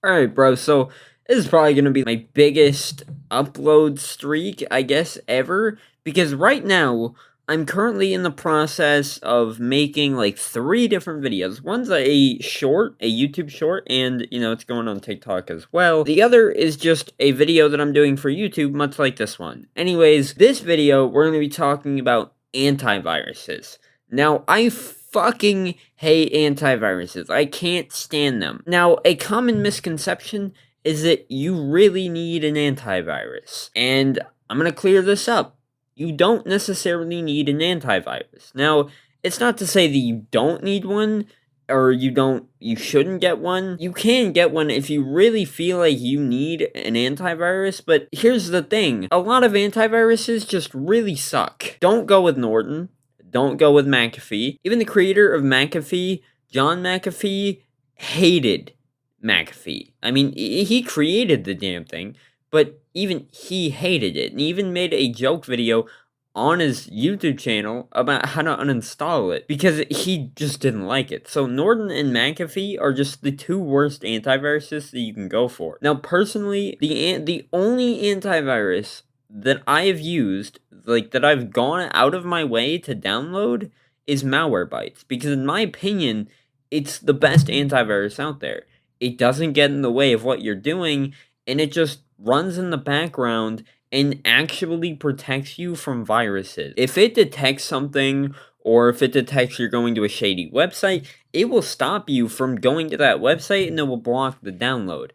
Alright, bro, so this is probably gonna be my biggest upload streak, I guess, ever, because right now, I'm currently in the process of making, like, 3 different videos. One's a short, a YouTube short, and, it's going on TikTok as well. The other is just a video that I'm doing for YouTube, much like this one. Anyways, this video, we're gonna be talking about antiviruses. Now, I fucking hate antiviruses. I can't stand them. Now, a common misconception is that you really need an antivirus. And I'm going to clear this up. You don't necessarily need an antivirus. Now, it's not to say that you don't need one or you shouldn't get one. You can get one if you really feel like you need an antivirus, but here's the thing. A lot of antiviruses just really suck. Don't go with Norton. Don't go with McAfee. Even the creator of McAfee, John McAfee, hated McAfee. I mean, he created the damn thing, but even he hated it, and he even made a joke video on his YouTube channel about how to uninstall it because he just didn't like it. So Norton and McAfee are just the two worst antiviruses that you can go for. Now, personally, the only antivirus that I have used, like that I've gone out of my way to download, is Malwarebytes, because in my opinion, it's the best antivirus out there. It doesn't get in the way of what you're doing, and it just runs in the background and actually protects you from viruses. If it detects something, or if it detects you're going to a shady website, it will stop you from going to that website and it will block the download.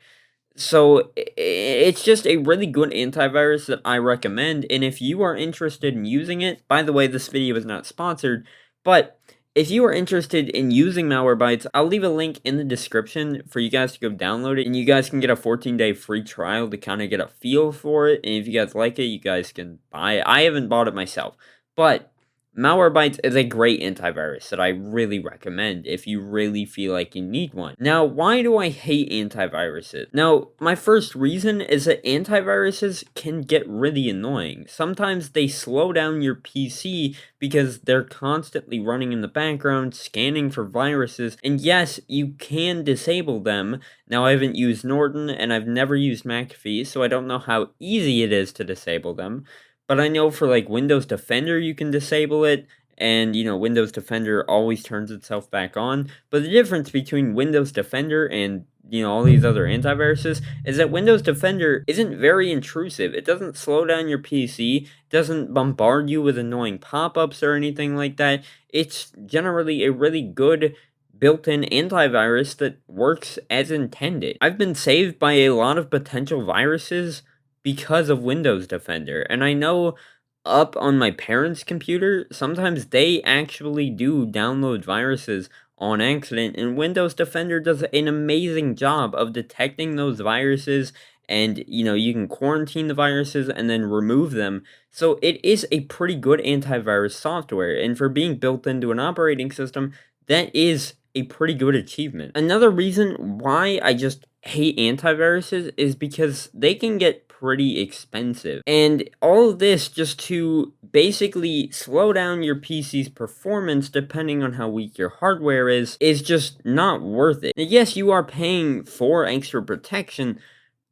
So it's just a really good antivirus that I recommend, and if you are interested in using it, by the way, this video is not sponsored, but if you are interested in using Malwarebytes, I'll leave a link in the description for you guys to go download it, and you guys can get a 14-day free trial to kind of get a feel for it, and if you guys like it, you guys can buy it. I haven't bought it myself, but Malwarebytes is a great antivirus that I really recommend if you really feel like you need one. Now, why do I hate antiviruses? Now, my first reason is that antiviruses can get really annoying. Sometimes they slow down your PC because they're constantly running in the background, scanning for viruses, and yes, you can disable them. Now, I haven't used Norton, and I've never used McAfee, so I don't know how easy it is to disable them. But I know for, like, Windows Defender, you can disable it, and, Windows Defender always turns itself back on. But the difference between Windows Defender and, all these other antiviruses is that Windows Defender isn't very intrusive. It doesn't slow down your PC, doesn't bombard you with annoying pop-ups or anything like that. It's generally a really good built-in antivirus that works as intended. I've been saved by a lot of potential viruses because of Windows Defender. And I know up on my parents' computer, sometimes they actually do download viruses on accident, and Windows Defender does an amazing job of detecting those viruses, and you can quarantine the viruses and then remove them. So it is a pretty good antivirus software, and for being built into an operating system, that is a pretty good achievement. Another reason why I just hate antiviruses is because they can get pretty expensive. And all of this just to basically slow down your PC's performance depending on how weak your hardware is just not worth it. Now, yes, you are paying for extra protection,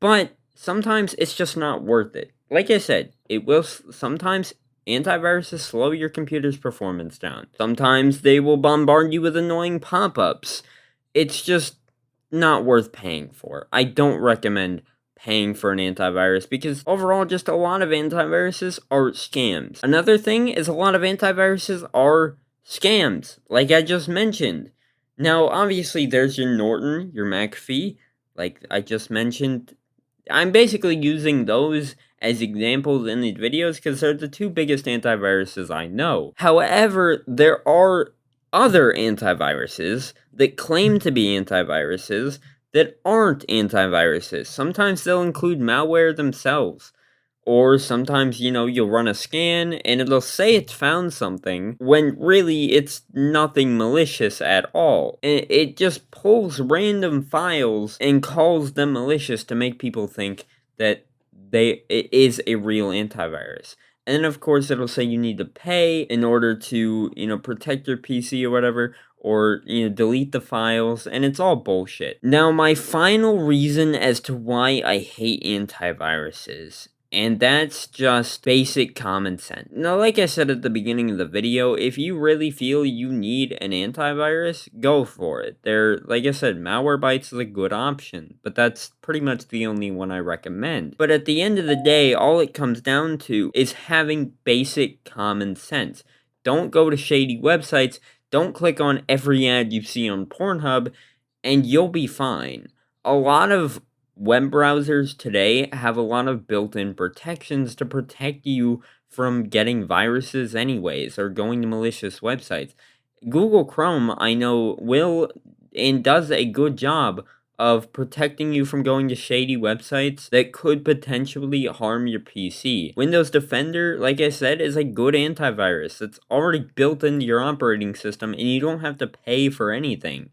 but sometimes it's just not worth it. Like I said, it will sometimes antiviruses slow your computer's performance down. Sometimes they will bombard you with annoying pop-ups. It's just not worth paying for. I don't recommend paying for an antivirus because overall just a lot of antiviruses are scams. Another thing is a lot of antiviruses are scams, like I just mentioned. Now, obviously, there's your Norton, your McAfee, like I just mentioned. I'm basically using those as examples in these videos because they're the two biggest antiviruses I know. However, there are other antiviruses that claim to be antiviruses that aren't antiviruses. Sometimes they'll include malware themselves. Or sometimes, you'll run a scan and it'll say it's found something when really it's nothing malicious at all. And it just pulls random files and calls them malicious to make people think that it is a real antivirus. And then, of course, it'll say you need to pay in order to, protect your PC or whatever. or delete the files, and it's all bullshit. Now, my final reason as to why I hate antiviruses, and that's just basic common sense. Now, like I said at the beginning of the video, if you really feel you need an antivirus, go for it. Like I said, Malwarebytes is a good option, but that's pretty much the only one I recommend. But at the end of the day, all it comes down to is having basic common sense. Don't go to shady websites, don't click on every ad you see on Pornhub, and you'll be fine. A lot of web browsers today have a lot of built-in protections to protect you from getting viruses anyways, or going to malicious websites. Google Chrome, I know, will and does a good job of protecting you from going to shady websites that could potentially harm your PC. Windows Defender, like I said, is a good antivirus that's already built into your operating system, and you don't have to pay for anything.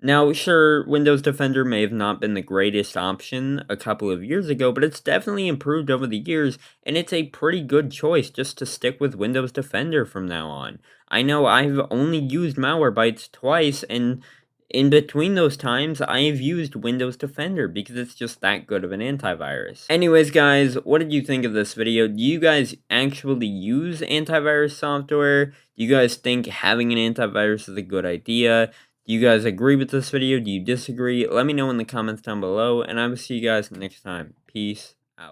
Now, sure, Windows Defender may have not been the greatest option a couple of years ago, but it's definitely improved over the years, and it's a pretty good choice just to stick with Windows Defender from now on. I know I've only used Malwarebytes twice, and in between those times, I've used Windows Defender because it's just that good of an antivirus. Anyways, guys, what did you think of this video? Do you guys actually use antivirus software? Do you guys think having an antivirus is a good idea? Do you guys agree with this video? Do you disagree? Let me know in the comments down below, and I will see you guys next time. Peace out.